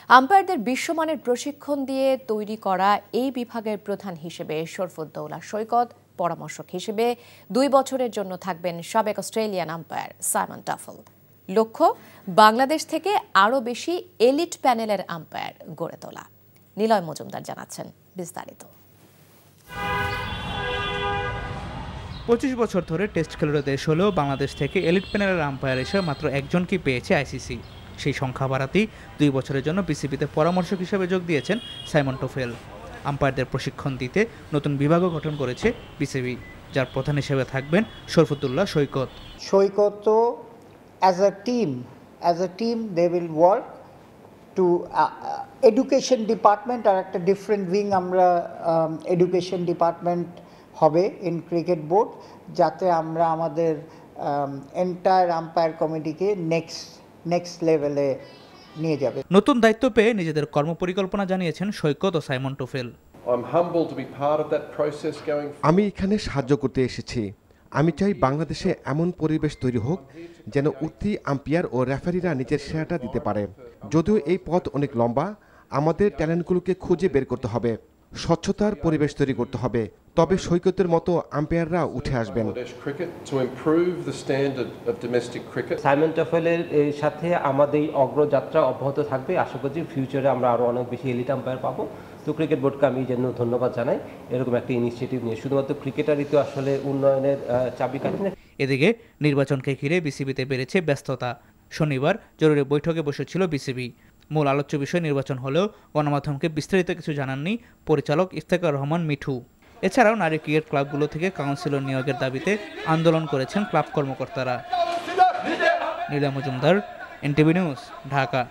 আম্পায়ারদের বিশ্বমানের প্রশিক্ষণ দিয়ে তৈরি করা এই বিভাগের প্রধান হিসেবে শরফুদ্দৌলা সৈকত, পরামর্শক হিসেবে 2 বছরের জন্য থাকবেন সাবেক অস্ট্রেলিয়ান আম্পায়ার সাইমন টাফল। লক্ষ্য, বাংলাদেশ থেকে আরও বেশি এলিট প্যানেলের আম্পায়ার গড়ে তোলা। নিলয় মজুমদার জানাচ্ছেন বিস্তারিত। 25 বছর ধরে টেস্ট খেলুড়ে দেশ হলেও বাংলাদেশ থেকে এলিট প্যানেলের আম্পায়ার এসে মাত্র একজনকে পেয়েছে আইসিসি। সেই সংখ্যা বাড়াতেই 2 বছরের জন্য বিসিবিতে পরামর্শক হিসেবে যোগ দিয়েছেন সাইমন টাফল। আম্পায়ারদের প্রশিক্ষণ দিতে নতুন বিভাগও গঠন করেছে বিসিবি, যার প্রধান হিসেবে থাকবেন শরফুদ্দৌলা সৈকত। সৈকত as a team they will work to education department আর একটা ডিফারেন্ট উইং আমরা এডুকেশন ডিপার্টমেন্ট হবে ইন ক্রিকেট বোর্ড, যাতে আমরা আমাদের এন্টায়ার আম্পায়ার কমিটিকে নেক্সট লেভেলে নিয়ে যাবে। নতুন দায়িত্ব পেয়ে নিজেদের কর্মপরিকল্পনা জানিয়েছেন সৈকত ও সাইমন টাফল। আমি এখানে সাহায্য করতে এসেছি। আমি চাই বাংলাদেশে এমন পরিবেশ তৈরি হোক যেন উঠতি আম্পায়ার ও রেফারিরা নিজের সেরাটা দিতে পারে। যদিও এই পথ অনেক লম্বা, আমাদের ট্যালেন্টগুলোকে খুঁজে বের করতে হবে, স্বচ্ছতার পরিবেশ তৈরি করতে হবে, তবে সৈকতের মতো আম্পায়াররা উঠে আসবেন। সাইমন টাফলের সাথে আমাদের অগ্রযাত্রা অব্যাহত থাকবে। আশা করছি ফিউচারে আমরা আরও অনেক বেশি এলিট আম্পায়ার পাবো। তো ক্রিকেট বোর্ডকে আমি যেন ধন্যবাদ জানাই এরকম একটা ইনিশিয়েটিভ নিয়ে। শুধুমাত্র ক্রিকেটারই তো আসলে উন্নয়নের চাবিকাঠি না। এদিকে নির্বাচনকে ঘিরে বিসিবিতে বেড়েছে ব্যস্ততা। শনিবার জরুরি বৈঠকে বসেছিল বিসিবি। মূল আলোচ্য বিষয় নির্বাচন হলেও গণমাধ্যমকে বিস্তারিত কিছু জানাননি পরিচালক ইফতেখার রহমান মিঠু। এছাড়াও নারী ক্রিকেট ক্লাবগুলো থেকে কাউন্সিলর নিয়োগের দাবিতে আন্দোলন করেছেন ক্লাব কর্মকর্তারা। Niloy Majumdar, NTV news, Dhaka.